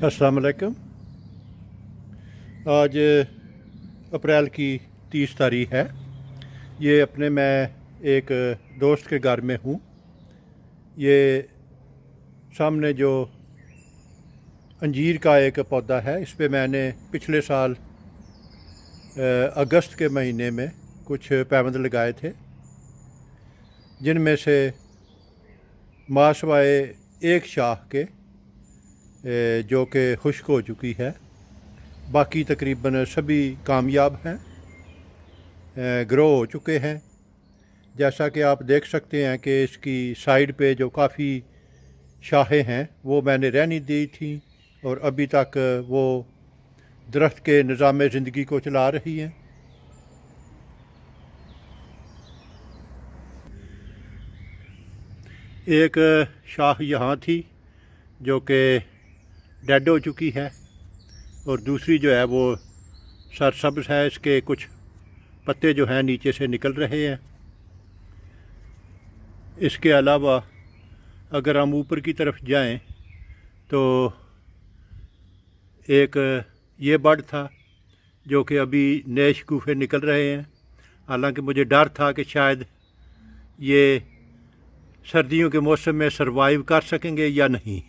अस्सलाम वालेकुम। आज अप्रैल की 30 तारीख है। ये अपने मैं एक दोस्त के घर में हूँ। ये सामने जो अंजीर का एक पौधा है, इस पे मैंने पिछले साल अगस्त के महीने में कुछ पैबंद लगाए थे, जिनमें से माशवाए एक शाख के जो कि खुश्क हो चुकी है, बाकी तकरीबन सभी कामयाब हैं, ग्रो हो चुके हैं। जैसा कि आप देख सकते हैं कि इसकी साइड पे जो काफ़ी शाखें हैं वो मैंने रहने दी थी और अभी तक वो दरख्त के निज़ाम ज़िंदगी को चला रही हैं। एक शाख यहाँ थी जो कि डेड हो चुकी है और दूसरी जो है वो सरसब्ज़ है। इसके कुछ पत्ते जो हैं नीचे से निकल रहे हैं। इसके अलावा अगर हम ऊपर की तरफ जाएं तो एक ये बड था जो कि अभी नए शगुफ़े निकल रहे हैं। हालांकि मुझे डर था कि शायद ये सर्दियों के मौसम में सरवाइव कर सकेंगे या नहीं।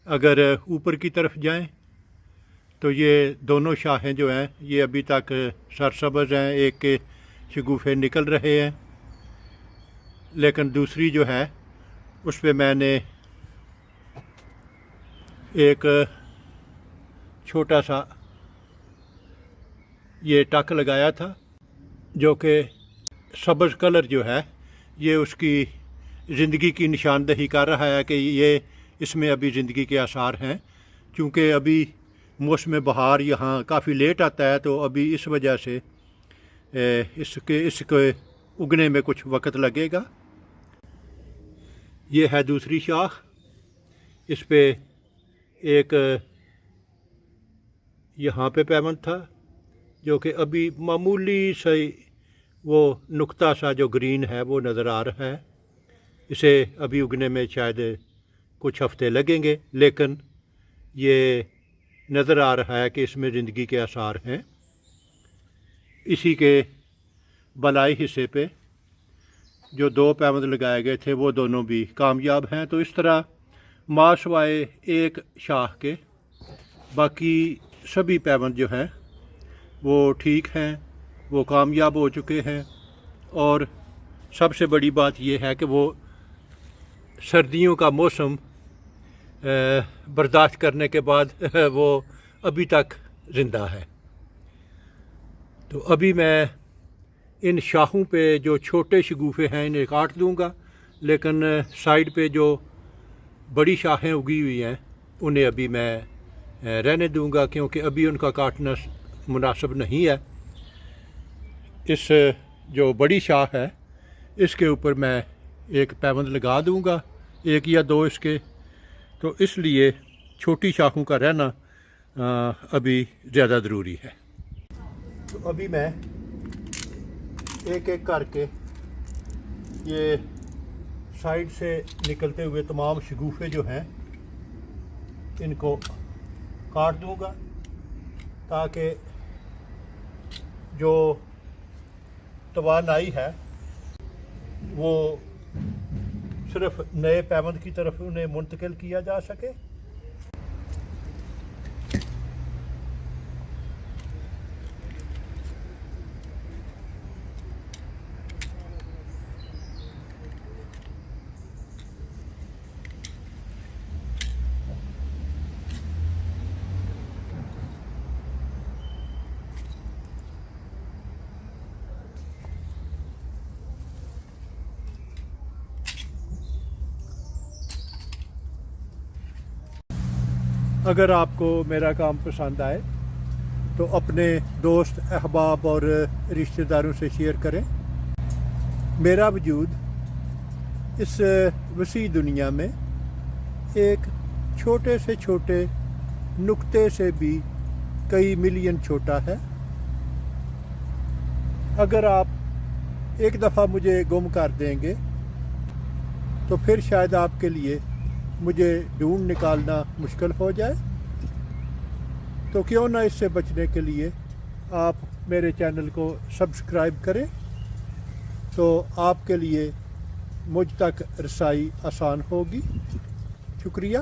अगर ऊपर की तरफ जाएं तो ये दोनों शाखें जो हैं ये अभी तक सरसब्ज़ हैं, एक के शगुफ़े निकल रहे हैं, लेकिन दूसरी जो है उस पे मैंने एक छोटा सा ये टक लगाया था जो कि सब्ज़ कलर जो है ये उसकी ज़िंदगी की निशानदही कर रहा है कि ये इसमें अभी ज़िंदगी के आसार हैं। क्योंकि अभी मौसम बहार यहाँ काफ़ी लेट आता है, तो अभी इस वजह से इसके उगने में कुछ वक्त लगेगा। ये है दूसरी शाख। इस पे एक यहाँ पे पैबंद था जो कि अभी मामूली सी वो नुक्ता सा जो ग्रीन है वो नज़र आ रहा है। इसे अभी उगने में शायद कुछ हफ्ते लगेंगे, लेकिन ये नज़र आ रहा है कि इसमें ज़िंदगी के आसार हैं। इसी के बलाई हिस्से पे जो दो पैबंद लगाए गए थे वो दोनों भी कामयाब हैं। तो इस तरह माशवाए एक शाख के बाकी सभी पैबंद जो हैं वो ठीक हैं, वो कामयाब हो चुके हैं। और सबसे बड़ी बात यह है कि वो सर्दियों का मौसम बर्दाश्त करने के बाद वो अभी तक ज़िंदा है। तो अभी मैं इन शाखों पे जो छोटे शगुफ़े हैं इन्हें काट दूंगा, लेकिन साइड पे जो बड़ी शाखें उगी हुई हैं उन्हें अभी मैं रहने दूंगा, क्योंकि अभी उनका काटना मुनासिब नहीं है। इस जो बड़ी शाख है इसके ऊपर मैं एक पैबंद लगा दूंगा, एक या दो इसके। तो इसलिए छोटी शाखों का रहना अभी ज़्यादा ज़रूरी है। तो अभी मैं एक एक करके ये साइड से निकलते हुए तमाम शगुफ़े जो हैं इनको काट दूंगा, ताकि जो तवानाई है वो सिर्फ नए पैबंद की तरफ उन्हें मुंतकिल किया जा सके। अगर आपको मेरा काम पसंद आए तो अपने दोस्त, अहबाब और रिश्तेदारों से शेयर करें। मेरा वजूद इस वसी दुनिया में एक छोटे से छोटे नुक्ते से भी कई मिलियन छोटा है। अगर आप एक दफ़ा मुझे गुम कर देंगे तो फिर शायद आपके लिए मुझे ढूंढ निकालना मुश्किल हो जाए। तो क्यों ना इससे बचने के लिए आप मेरे चैनल को सब्सक्राइब करें, तो आपके लिए मुझ तक रसाई आसान होगी। शुक्रिया।